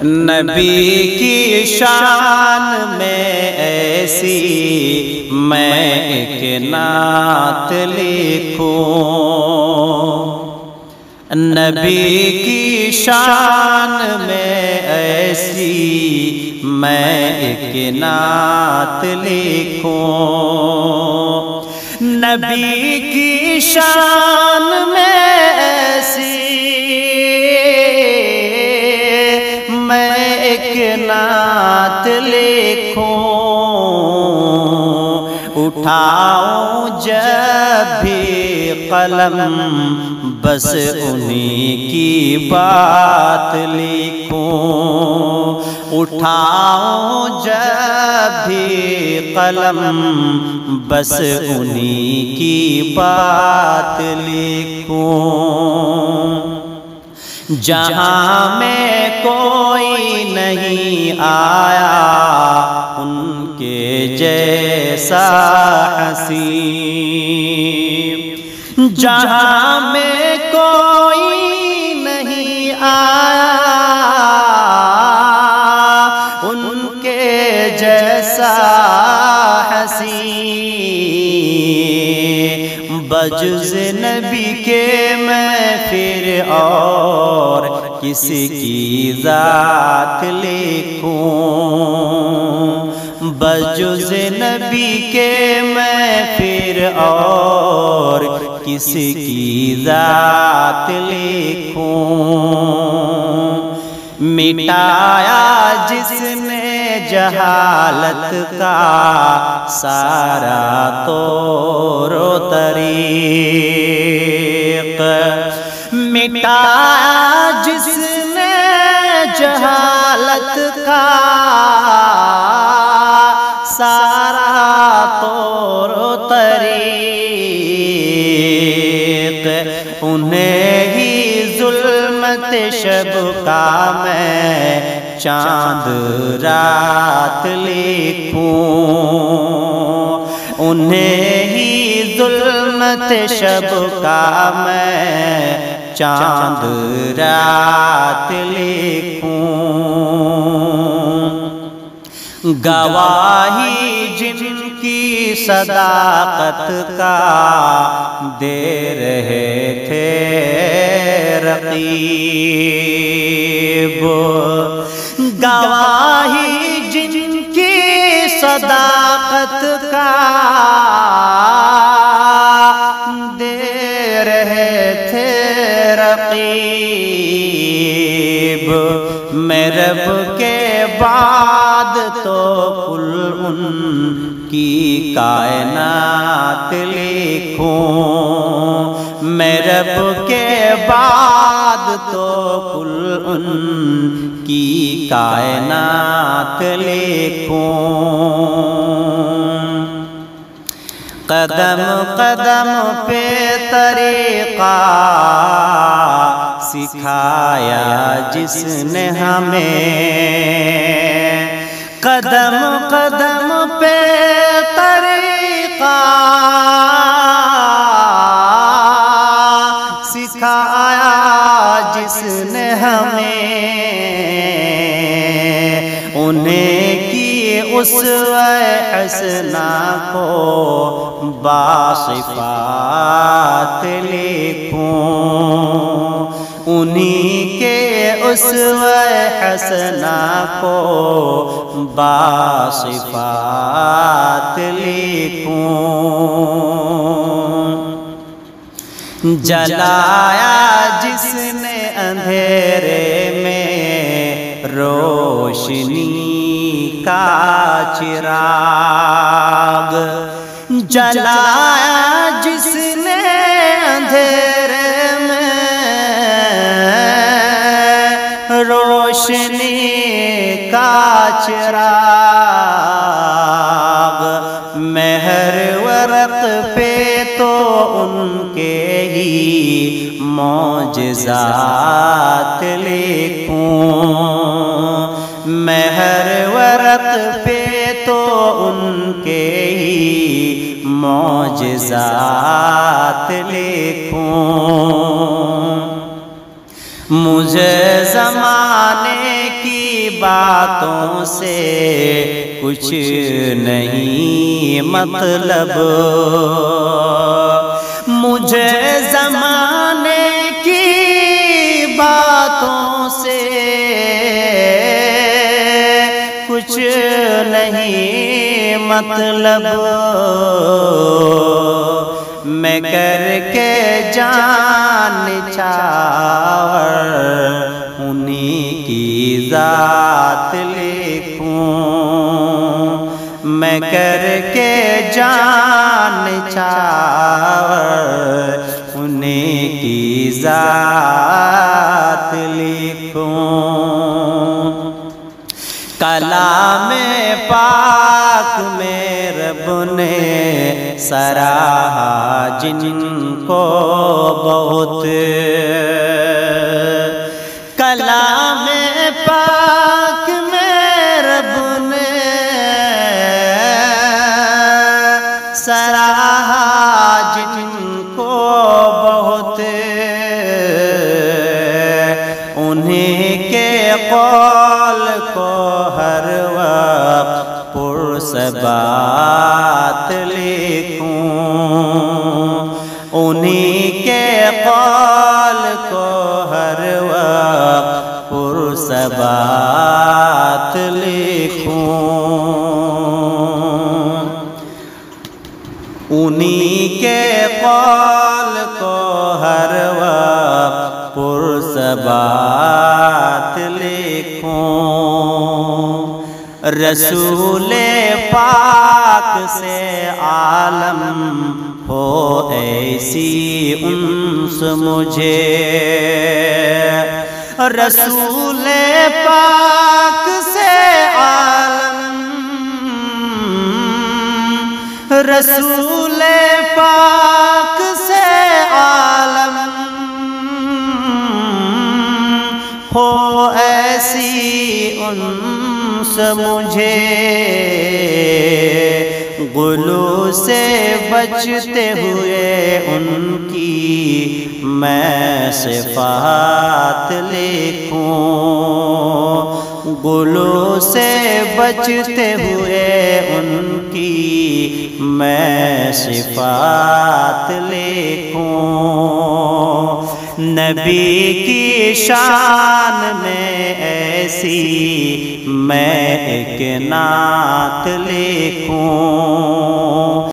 نبی کی شان میں ایسی میں ایک نعت لکھوں، نبی کی شان میں ایسی میں ایک نعت لکھوں، نبی کی شان میں ایسی میں ایک نعت لکھوں، اٹھاؤں جب بھی قلم بس انہی کی بات لکھوں، اٹھاؤں جب بھی قلم بس انہی کی بات لکھوں، جہاں میں کوئی نہیں آیا ان کے جیسا حسین، جہاں میں کوئی نہیں آیا ان کے جیسا حسین، بجز نبی کے میں پھر اور کسی کی ذات لکھوں، بجز نبی کے میں پھر اور کسی کی ذات لکھوں، مٹایا جس نے جہالت کا سارا طور و طریق، مٹایا جس نے جہالت کا سارا طور و طریق، انہیں ہی ظلمت شب کا میں چاند رات لکھوں، انہیں ہی ظلمت شب کا میں چاند رات لکھوں، گواہی جن کی صداقت کا دے رہے تھے رقیب، گواہی جن کی صداقت کا دے رہے تھے رقیب، میں رب کے بعد تو کل ان کی کائنات لکھوں، میں رب کے بعد تو کل ان کی کائنات لکھوں، قدم قدم پہ طریقہ سکھایا جس نے ہمیں، قدم قدم پہ طریقہ سکھایا جس نے ہمیں، انہیں کی اسوہ حسنہ کو باصفات لکھوں، انہی کے اسوہ حسنہ کو باصفات لکھوں، جلایا جس نے اندھیرے میں روشنی کا چراغ، جلایا جس نے اندھیرے میں روشنی کا چراغ، مہر ورق پہ تو ان کے ہی معجزات لکھوں، مہر ورق پہ تو ان کے ہی معجزات لکھوں، مجھے زمانے کی باتوں سے کچھ نہیں مطلب، مجھے زمانے کی باتوں سے کچھ نہیں مطلب، میں کر کے جان نچھاور انہی کی ذات لکھوں، میں کر کے جان نچھاور انہی کی ذات لکھوں۔ کلام پاک میں رب نے سراہا جن کو بہت، کلام پاک میں رب نے سراہا جن کو بہت، انہیں کے قول کو ہر وقت پرثبات لکھوں، انہیں کے قول کو ہر وقت پرثبات لکھوں، انہی کے قول کو ہر وقت پرثبات لکھوں۔ رسول پاک سے عالم ہو ایسی انس مجھے، رسول پاک سے عالم، رسول پاک سے عالم ہو ایسی انس مجھے، غلو سے بچتے ہوئے ان کی میں صفات لکھوں، غلو سے بچتے ہوئے ان کی میں صفات لکھوں۔ نبی کی شان میں ایسی میں ایک نعت لکھوں۔